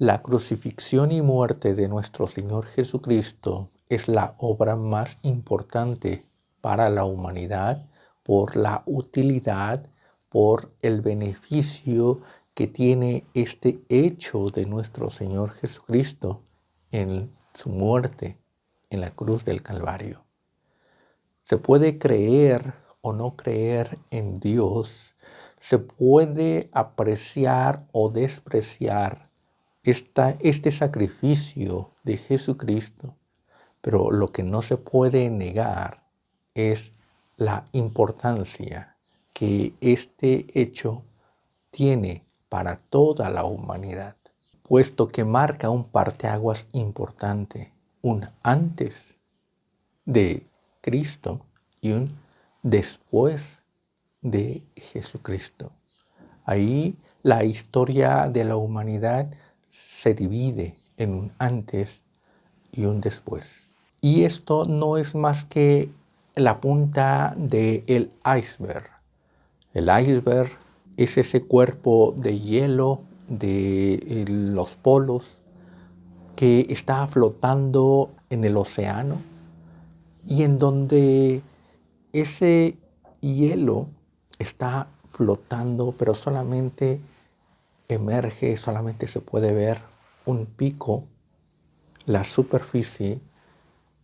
La crucifixión y muerte de nuestro Señor Jesucristo es la obra más importante para la humanidad por la utilidad, por el beneficio que tiene este hecho de nuestro Señor Jesucristo en su muerte en la cruz del Calvario. Se puede creer o no creer en Dios, se puede apreciar o despreciar este sacrificio de Jesucristo, pero lo que no se puede negar es la importancia que este hecho tiene para toda la humanidad, puesto que marca un parteaguas importante, un antes de Cristo y un después de Jesucristo. Ahí la historia de la humanidad se divide en un antes y un después. Y esto no es más que la punta del iceberg. El iceberg es ese cuerpo de hielo de los polos que está flotando en el océano y en donde ese hielo está flotando, pero solamente emerge, solamente se puede ver un pico, la superficie,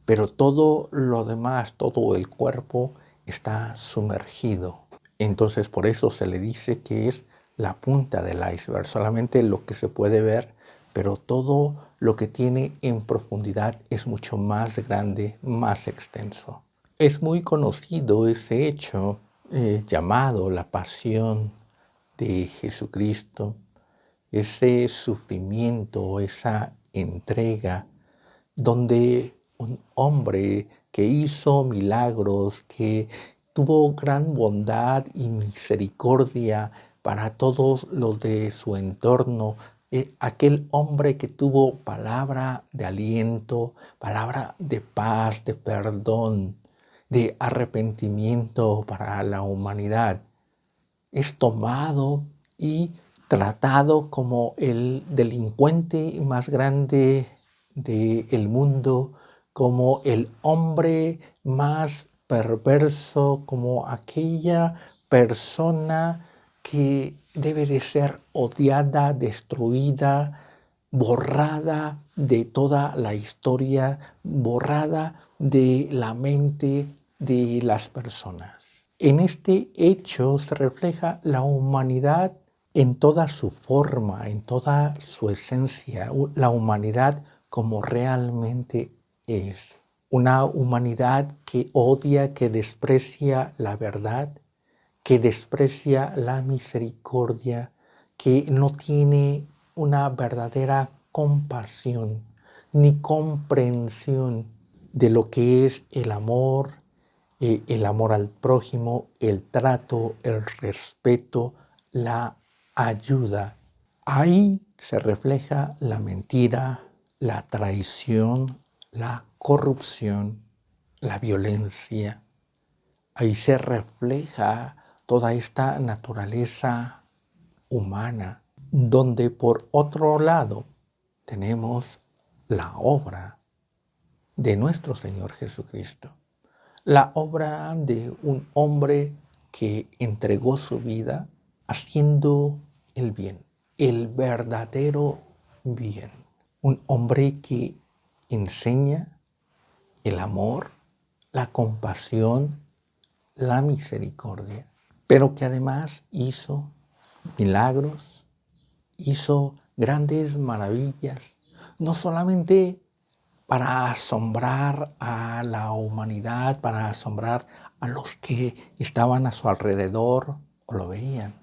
pero todo lo demás, todo el cuerpo está sumergido. Entonces por eso se le dice que es la punta del iceberg, solamente lo que se puede ver, pero todo lo que tiene en profundidad es mucho más grande, más extenso. Es muy conocido ese hecho llamado la pasión de Jesucristo, ese sufrimiento, esa entrega, donde un hombre que hizo milagros, que tuvo gran bondad y misericordia para todos los de su entorno, aquel hombre que tuvo palabra de aliento, palabra de paz, de perdón, de arrepentimiento para la humanidad, es tomado y tratado como el delincuente más grande del mundo, como el hombre más perverso, como aquella persona que debe de ser odiada, destruida, borrada de toda la historia, borrada de la mente de las personas. En este hecho se refleja la humanidad en toda su forma, en toda su esencia, la humanidad como realmente es. Una humanidad que odia, que desprecia la verdad, que desprecia la misericordia, que no tiene una verdadera compasión ni comprensión de lo que es el amor al prójimo, el trato, el respeto, la ayuda. Ahí se refleja la mentira, la traición, la corrupción, la violencia. Ahí se refleja toda esta naturaleza humana, donde por otro lado tenemos la obra de nuestro Señor Jesucristo. La obra de un hombre que entregó su vida haciendo el bien, el verdadero bien. Un hombre que enseña el amor, la compasión, la misericordia, pero que además hizo milagros, hizo grandes maravillas, no solamente para asombrar a la humanidad, para asombrar a los que estaban a su alrededor o lo veían,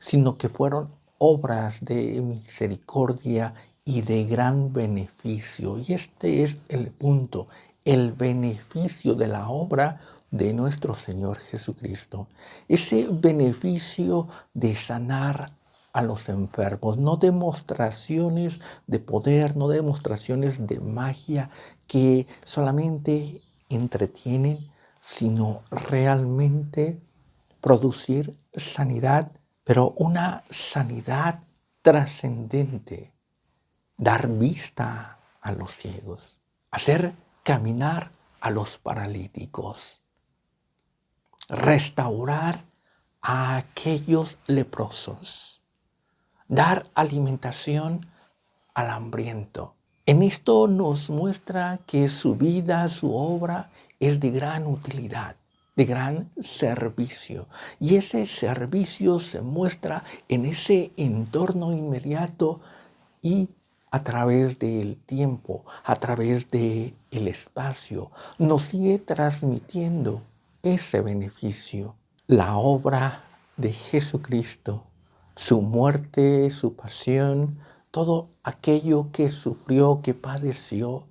sino que fueron obras de misericordia y de gran beneficio. Y este es el punto, el beneficio de la obra de nuestro Señor Jesucristo. Ese beneficio de sanar a los enfermos, no demostraciones de poder, no demostraciones de magia que solamente entretienen, sino realmente producir sanidad, pero una sanidad trascendente, dar vista a los ciegos, hacer caminar a los paralíticos, restaurar a aquellos leprosos, dar alimentación al hambriento. En esto nos muestra que su vida, su obra es de gran utilidad, de gran servicio. Y ese servicio se muestra en ese entorno inmediato y a través del tiempo, a través del espacio, nos sigue transmitiendo ese beneficio. La obra de Jesucristo, su muerte, su pasión, todo aquello que sufrió, que padeció,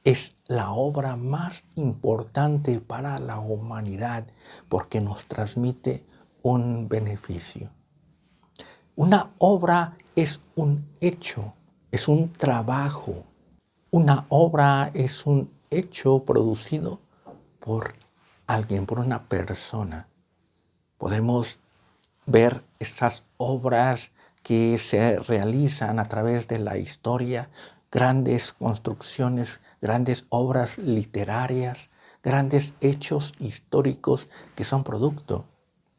es la obra más importante para la humanidad porque nos transmite un beneficio. Una obra es un hecho, es un trabajo. Una obra es un hecho producido por alguien, por una persona. Podemos ver estas obras que se realizan a través de la historia, grandes construcciones, grandes obras literarias, grandes hechos históricos que son producto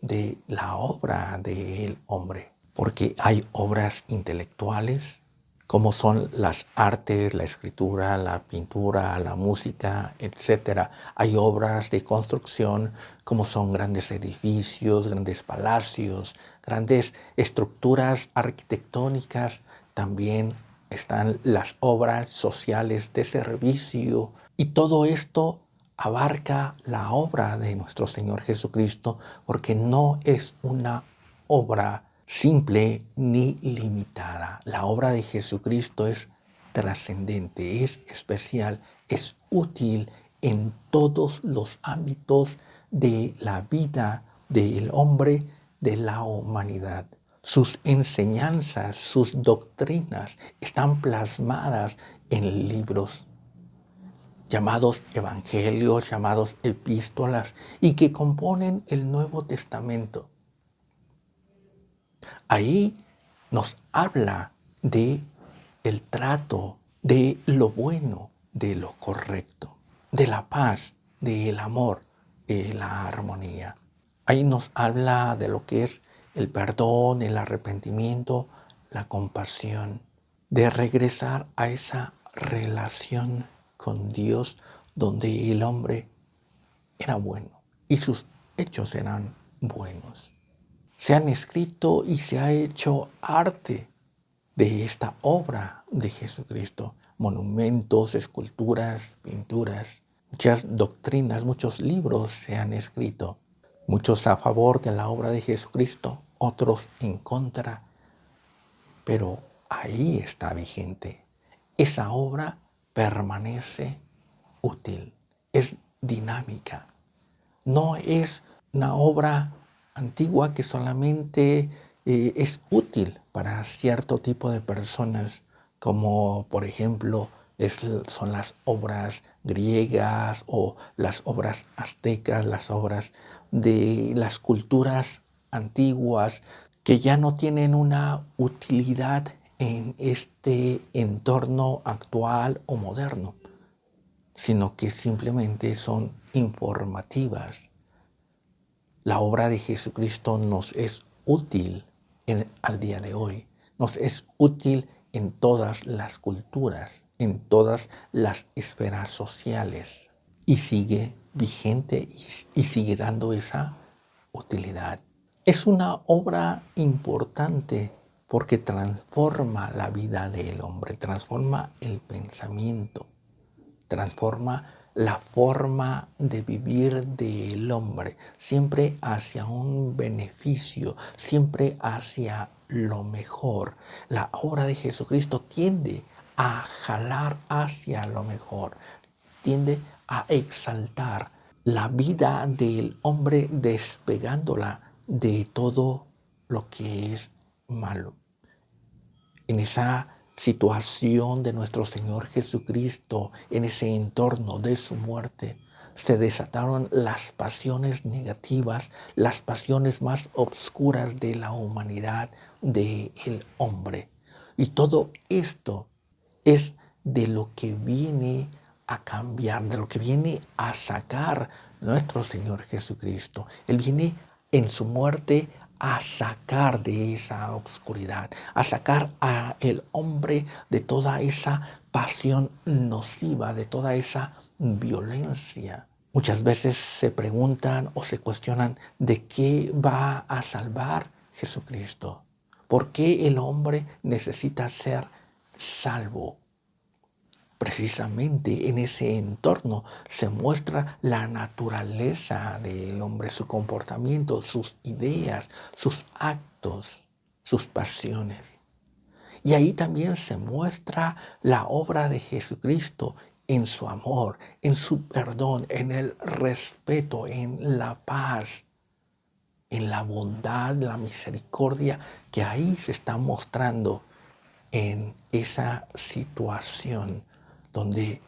de la obra del hombre. Porque hay obras intelectuales, como son las artes, la escritura, la pintura, la música, etc. Hay obras de construcción, como son grandes edificios, grandes palacios, grandes estructuras arquitectónicas. También están las obras sociales de servicio. Y todo esto abarca la obra de nuestro Señor Jesucristo, porque no es una obra simple ni limitada. La obra de Jesucristo es trascendente, es especial, es útil en todos los ámbitos de la vida del hombre, de la humanidad. Sus enseñanzas, sus doctrinas están plasmadas en libros llamados evangelios, llamados epístolas, y que componen el Nuevo Testamento. Ahí nos habla de el trato, de lo bueno, de lo correcto, de la paz, del amor, de la armonía. Ahí nos habla de lo que es el perdón, el arrepentimiento, la compasión, de regresar a esa relación con Dios donde el hombre era bueno y sus hechos eran buenos. Se han escrito y se ha hecho arte de esta obra de Jesucristo. Monumentos, esculturas, pinturas, muchas doctrinas, muchos libros se han escrito. Muchos a favor de la obra de Jesucristo, otros en contra. Pero ahí está vigente. Esa obra permanece útil, es dinámica. No es una obra antigua que solamente es útil para cierto tipo de personas, como por ejemplo son las obras griegas o las obras aztecas, las obras de las culturas antiguas, que ya no tienen una utilidad en este entorno actual o moderno, sino que simplemente son informativas. La obra de Jesucristo nos es útil al día de hoy, nos es útil en todas las culturas, en todas las esferas sociales, y sigue vigente y sigue dando esa utilidad. Es una obra importante porque transforma la vida del hombre, transforma el pensamiento, transforma la forma de vivir del hombre, siempre hacia un beneficio, siempre hacia lo mejor. La obra de Jesucristo tiende a jalar hacia lo mejor, tiende a exaltar la vida del hombre despegándola de todo lo que es malo. En esa situación de nuestro Señor Jesucristo, en ese entorno de su muerte, se desataron las pasiones negativas, las pasiones más obscuras de la humanidad, del hombre. Y todo esto es de lo que viene a cambiar, de lo que viene a sacar nuestro Señor Jesucristo. Él viene en su muerte a sacar de esa oscuridad, a sacar a el hombre de toda esa pasión nociva, de toda esa violencia. Muchas veces se preguntan o se cuestionan de qué va a salvar Jesucristo. ¿Por qué el hombre necesita ser salvo? Precisamente en ese entorno se muestra la naturaleza del hombre, su comportamiento, sus ideas, sus actos, sus pasiones. Y ahí también se muestra la obra de Jesucristo en su amor, en su perdón, en el respeto, en la paz, en la bondad, la misericordia que ahí se está mostrando en esa situación donde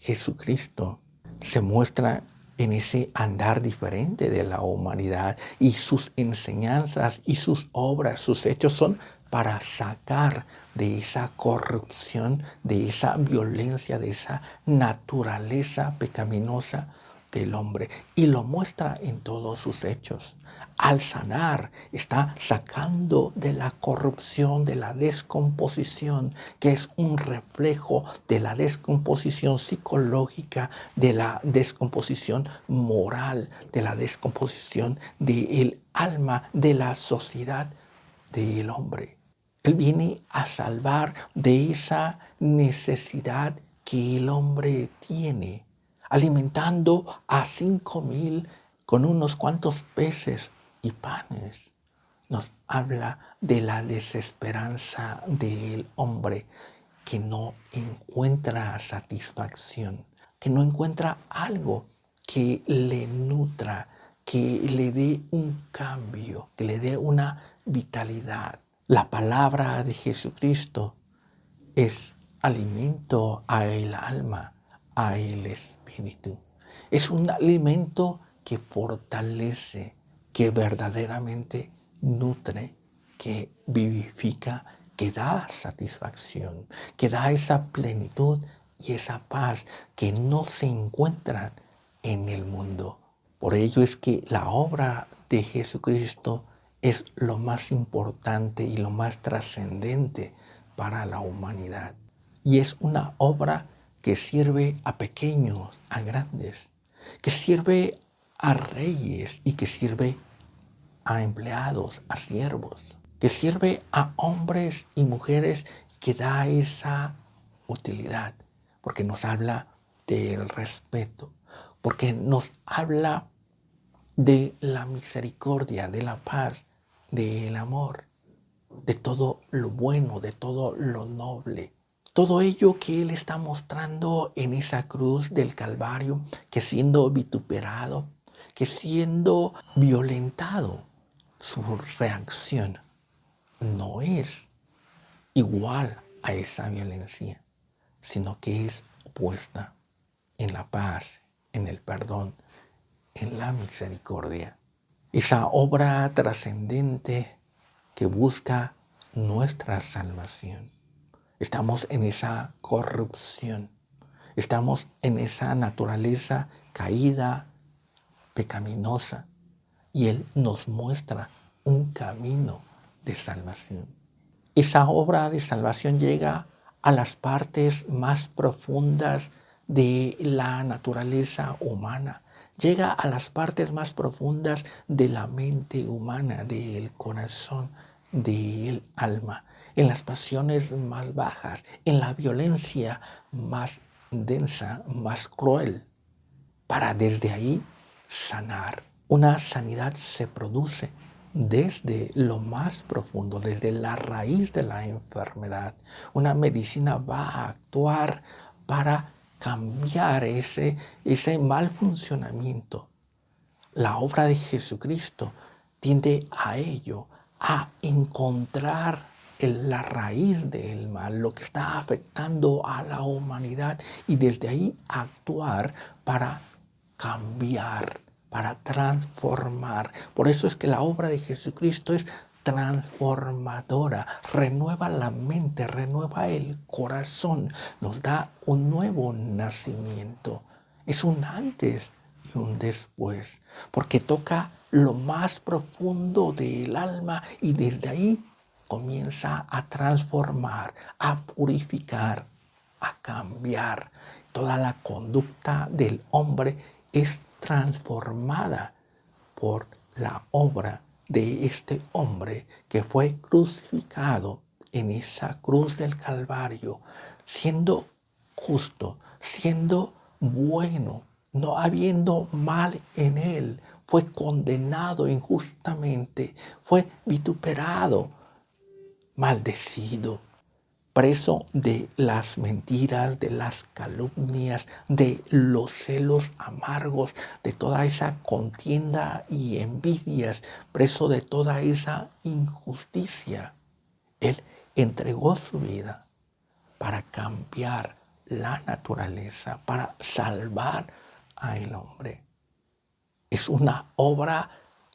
Jesucristo se muestra en ese andar diferente de la humanidad, y sus enseñanzas y sus obras, sus hechos son para sacar de esa corrupción, de esa violencia, de esa naturaleza pecaminosa del hombre, y lo muestra en todos sus hechos. Al sanar, está sacando de la corrupción, de la descomposición, que es un reflejo de la descomposición psicológica, de la descomposición moral, de la descomposición del alma, de la sociedad del hombre. Él viene a salvar de esa necesidad que el hombre tiene, alimentando a 5,000 con unos cuantos peces y panes. Nos habla de la desesperanza del hombre que no encuentra satisfacción, que no encuentra algo que le nutra, que le dé un cambio, que le dé una vitalidad. La palabra de Jesucristo es alimento a el alma, a el espíritu. Es un alimento que fortalece, que verdaderamente nutre, que vivifica, que da satisfacción, que da esa plenitud y esa paz que no se encuentran en el mundo. Por ello es que la obra de Jesucristo es lo más importante y lo más trascendente para la humanidad. Y es una obra que sirve a pequeños, a grandes, que sirve a reyes y que sirve a empleados, a siervos, que sirve a hombres y mujeres, que da esa utilidad, porque nos habla del respeto, porque nos habla de la misericordia, de la paz, del amor, de todo lo bueno, de todo lo noble. Todo ello que Él está mostrando en esa cruz del Calvario, que siendo vituperado, que siendo violentado, su reacción no es igual a esa violencia, sino que es opuesta en la paz, en el perdón, en la misericordia. Esa obra trascendente que busca nuestra salvación. Estamos en esa corrupción, estamos en esa naturaleza caída, pecaminosa, y Él nos muestra un camino de salvación. Esa obra de salvación llega a las partes más profundas de la naturaleza humana, llega a las partes más profundas de la mente humana, del corazón, del alma, en las pasiones más bajas, en la violencia más densa, más cruel, para desde ahí sanar. Una sanidad se produce desde lo más profundo, desde la raíz de la enfermedad. Una medicina va a actuar para cambiar ese mal funcionamiento. La obra de Jesucristo tiende a ello, a encontrar la raíz del mal, lo que está afectando a la humanidad, y desde ahí actuar para cambiar, para transformar. Por eso es que la obra de Jesucristo es transformadora, renueva la mente, renueva el corazón, nos da un nuevo nacimiento. Es un antes y un después, porque toca lo más profundo del alma y desde ahí comienza a transformar, a purificar, a cambiar. Toda la conducta del hombre es transformada por la obra de este hombre que fue crucificado en esa cruz del Calvario, siendo justo, siendo bueno, no habiendo mal en él. Fue condenado injustamente, fue vituperado, maldecido, preso de las mentiras, de las calumnias, de los celos amargos, de toda esa contienda y envidias, preso de toda esa injusticia. Él entregó su vida para cambiar la naturaleza, para salvar al hombre. Es una obra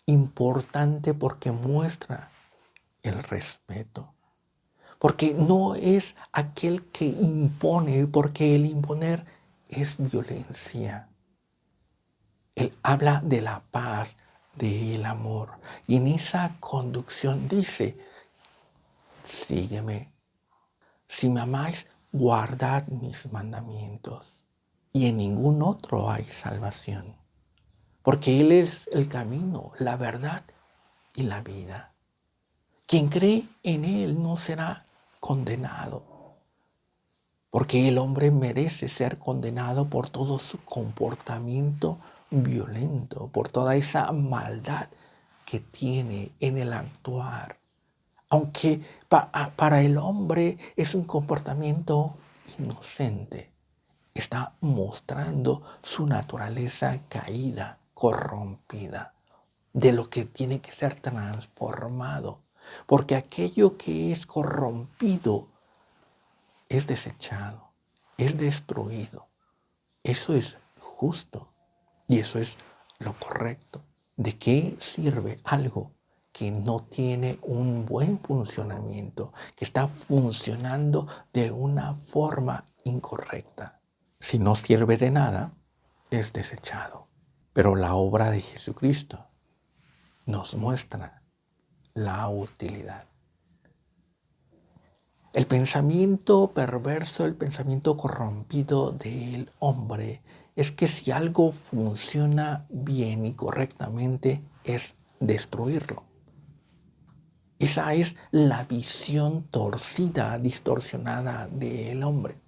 importante porque muestra el respeto. Porque no es aquel que impone, porque el imponer es violencia. Él habla de la paz, del amor. Y en esa conducción dice, sígueme. Si me amáis, guardad mis mandamientos. Y en ningún otro hay salvación. Porque Él es el camino, la verdad y la vida. Quien cree en Él no será condenado, porque el hombre merece ser condenado por todo su comportamiento violento, por toda esa maldad que tiene en el actuar. Aunque para el hombre es un comportamiento inocente, está mostrando su naturaleza caída, corrompida, de lo que tiene que ser transformado. Porque aquello que es corrompido es desechado, es destruido. Eso es justo y eso es lo correcto. ¿De qué sirve algo que no tiene un buen funcionamiento, que está funcionando de una forma incorrecta? Si no sirve de nada, es desechado. Pero la obra de Jesucristo nos muestra la utilidad. El pensamiento perverso, el pensamiento corrompido del hombre es que si algo funciona bien y correctamente es destruirlo. Esa es la visión torcida, distorsionada del hombre.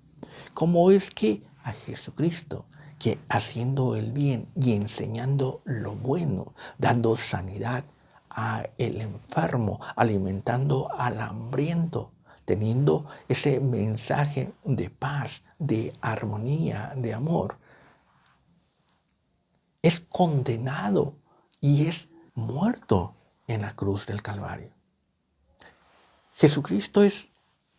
¿Cómo es que a Jesucristo, que haciendo el bien y enseñando lo bueno, dando sanidad al enfermo, alimentando al hambriento, teniendo ese mensaje de paz, de armonía, de amor, es condenado y es muerto en la cruz del Calvario? Jesucristo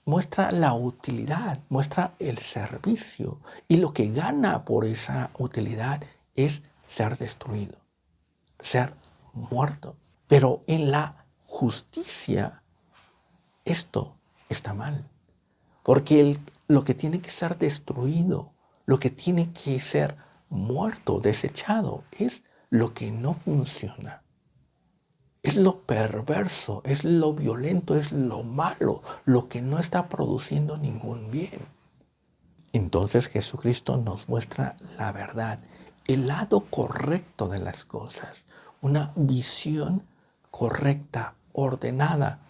muestra la utilidad, muestra el servicio, y lo que gana por esa utilidad es ser destruido, ser muerto. Pero en la justicia esto está mal, porque lo que tiene que ser destruido, lo que tiene que ser muerto, desechado, es lo que no funciona. Es lo perverso, es lo violento, es lo malo, lo que no está produciendo ningún bien. Entonces Jesucristo nos muestra la verdad, el lado correcto de las cosas, una visión correcta, ordenada,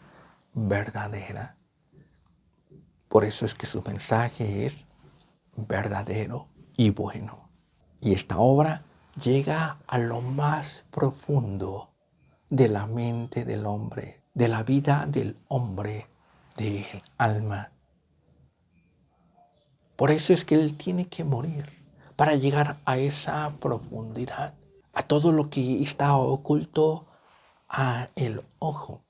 verdadera. Por eso es que su mensaje es verdadero y bueno. Y esta obra llega a lo más profundo de la mente del hombre, de la vida del hombre, del alma. Por eso es que Él tiene que morir, para llegar a esa profundidad, a todo lo que está oculto a el ojo,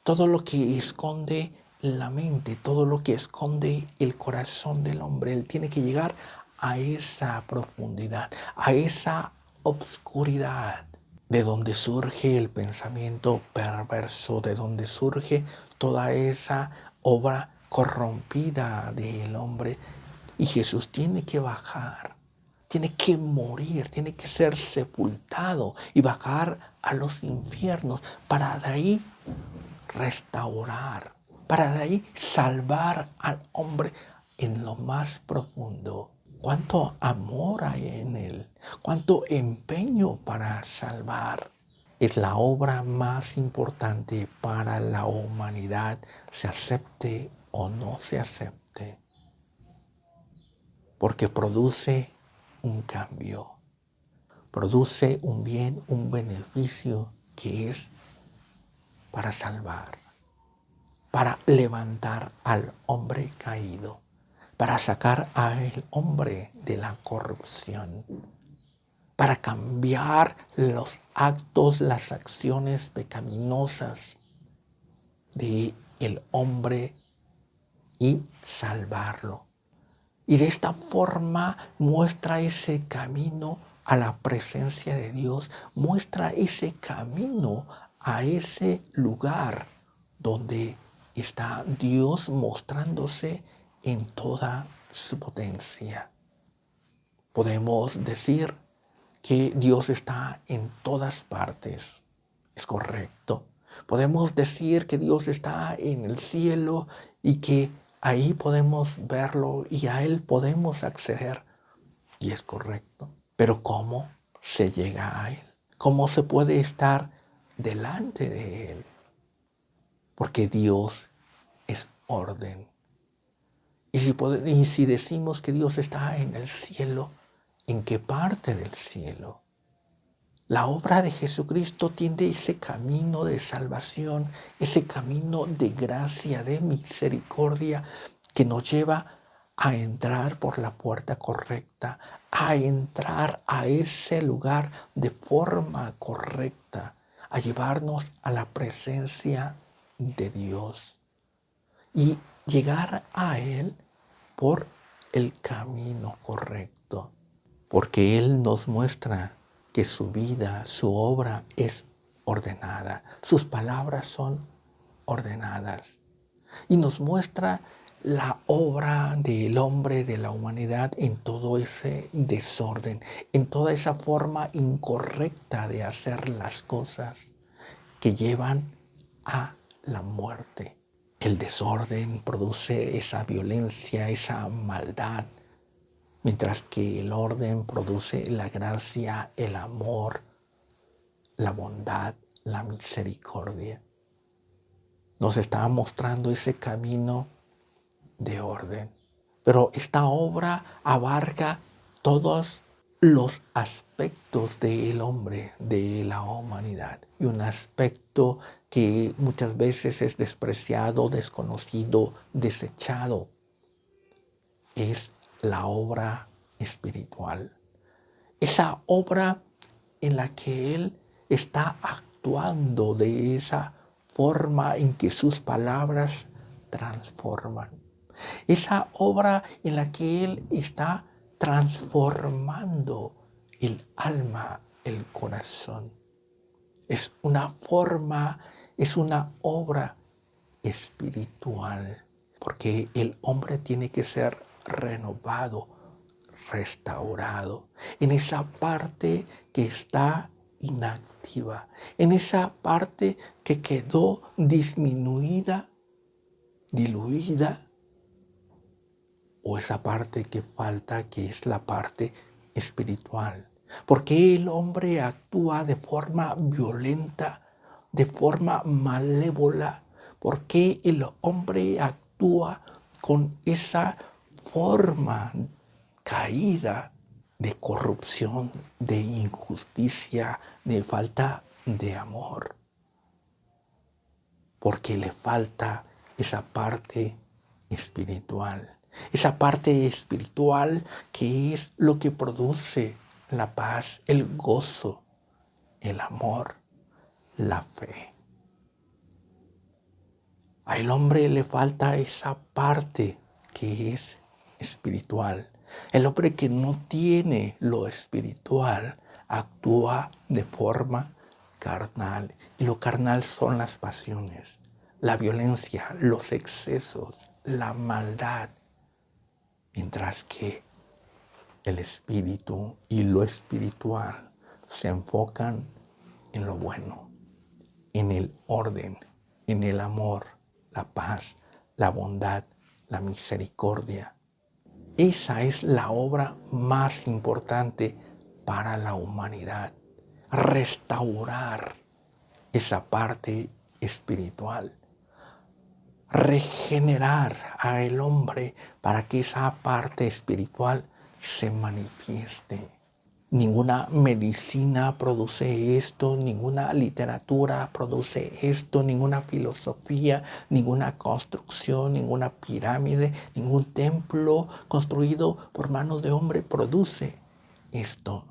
todo lo que esconde la mente, todo lo que esconde el corazón del hombre. Él tiene que llegar a esa profundidad, a esa obscuridad, de donde surge el pensamiento perverso, de donde surge toda esa obra corrompida del hombre. Y Jesús tiene que bajar, tiene que morir, tiene que ser sepultado y bajar a los infiernos para de ahí restaurar, para de ahí salvar al hombre en lo más profundo. Cuánto amor hay en él, cuánto empeño para salvar. Es la obra más importante para la humanidad, se acepte o no se acepte, porque produce un cambio, produce un bien, un beneficio que es para salvar, para levantar al hombre caído, para sacar al hombre de la corrupción, para cambiar los actos, las acciones pecaminosas del hombre y salvarlo. Y de esta forma muestra ese camino a la presencia de Dios, muestra ese camino a ese lugar donde está Dios mostrándose en toda su potencia. Podemos decir que Dios está en todas partes. Es correcto. Podemos decir que Dios está en el cielo y que ahí podemos verlo y a Él podemos acceder. Y es correcto. Pero ¿cómo se llega a Él? ¿Cómo se puede estar delante de Él? Porque Dios es orden. Y si decimos que Dios está en el cielo, ¿en qué parte del cielo? La obra de Jesucristo tiene ese camino de salvación, ese camino de gracia, de misericordia, que nos lleva a entrar por la puerta correcta, a entrar a ese lugar de forma correcta, a llevarnos a la presencia de Dios y llegar a Él por el camino correcto, porque Él nos muestra que su vida, su obra es ordenada, sus palabras son ordenadas y nos muestra la obra del hombre, de la humanidad en todo ese desorden, en toda esa forma incorrecta de hacer las cosas que llevan a la muerte. El desorden produce esa violencia, esa maldad, mientras que el orden produce la gracia, el amor, la bondad, la misericordia. Nos está mostrando ese camino de orden. Pero esta obra abarca todos los aspectos del hombre, de la humanidad. Y un aspecto que muchas veces es despreciado, desconocido, desechado, es la obra espiritual. Esa obra en la que Él está actuando de esa forma en que sus palabras transforman. Esa obra en la que Él está transformando el alma, el corazón. Es una forma, es una obra espiritual, porque el hombre tiene que ser renovado, restaurado, en esa parte que está inactiva, en esa parte que quedó disminuida, diluida, o esa parte que falta, que es la parte espiritual. Porque el hombre actúa de forma violenta, de forma malévola. Porque el hombre actúa con esa forma caída de corrupción, de injusticia, de falta de amor. Porque le falta esa parte espiritual. Esa parte espiritual que es lo que produce la paz, el gozo, el amor, la fe. Al hombre le falta esa parte que es espiritual. El hombre que no tiene lo espiritual actúa de forma carnal. Y lo carnal son las pasiones, la violencia, los excesos, la maldad. Mientras que el espíritu y lo espiritual se enfocan en lo bueno, en el orden, en el amor, la paz, la bondad, la misericordia. Esa es la obra más importante para la humanidad. Restaurar esa parte espiritual. Regenerar al hombre para que esa parte espiritual se manifieste. Ninguna medicina produce esto, ninguna literatura produce esto, ninguna filosofía, ninguna construcción, ninguna pirámide, ningún templo construido por manos de hombre produce esto.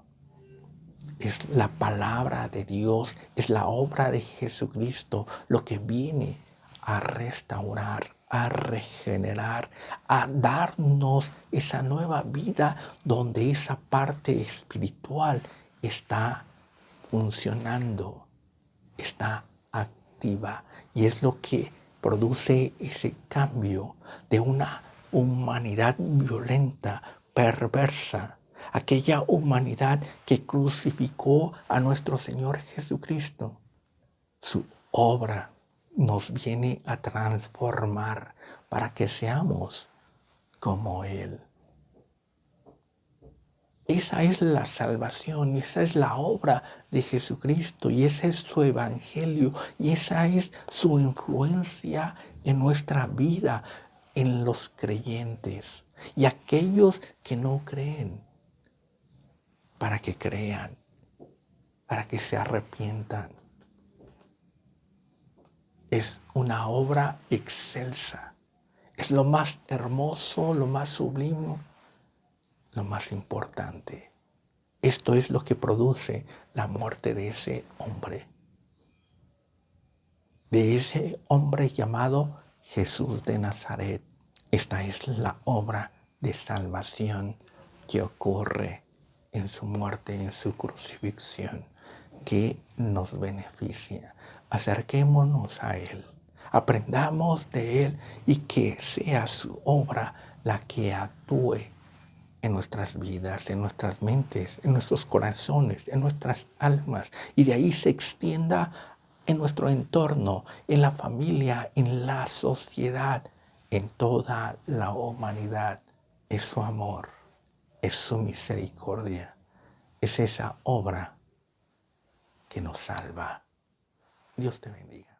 Es la palabra de Dios, es la obra de Jesucristo lo que viene a restaurar, a regenerar, a darnos esa nueva vida donde esa parte espiritual está funcionando, está activa. Y es lo que produce ese cambio de una humanidad violenta, perversa, aquella humanidad que crucificó a nuestro Señor Jesucristo. Su obra nos viene a transformar para que seamos como Él. Esa es la salvación y esa es la obra de Jesucristo y ese es su evangelio y esa es su influencia en nuestra vida, en los creyentes y aquellos que no creen, para que crean, para que se arrepientan. Es una obra excelsa, es lo más hermoso, lo más sublime, lo más importante. Esto es lo que produce la muerte de ese hombre llamado Jesús de Nazaret. Esta es la obra de salvación que ocurre en su muerte, en su crucifixión, que nos beneficia. Acerquémonos a Él, aprendamos de Él y que sea su obra la que actúe en nuestras vidas, en nuestras mentes, en nuestros corazones, en nuestras almas, y de ahí se extienda en nuestro entorno, en la familia, en la sociedad, en toda la humanidad. Es su amor, es su misericordia, es esa obra que nos salva. Dios te bendiga.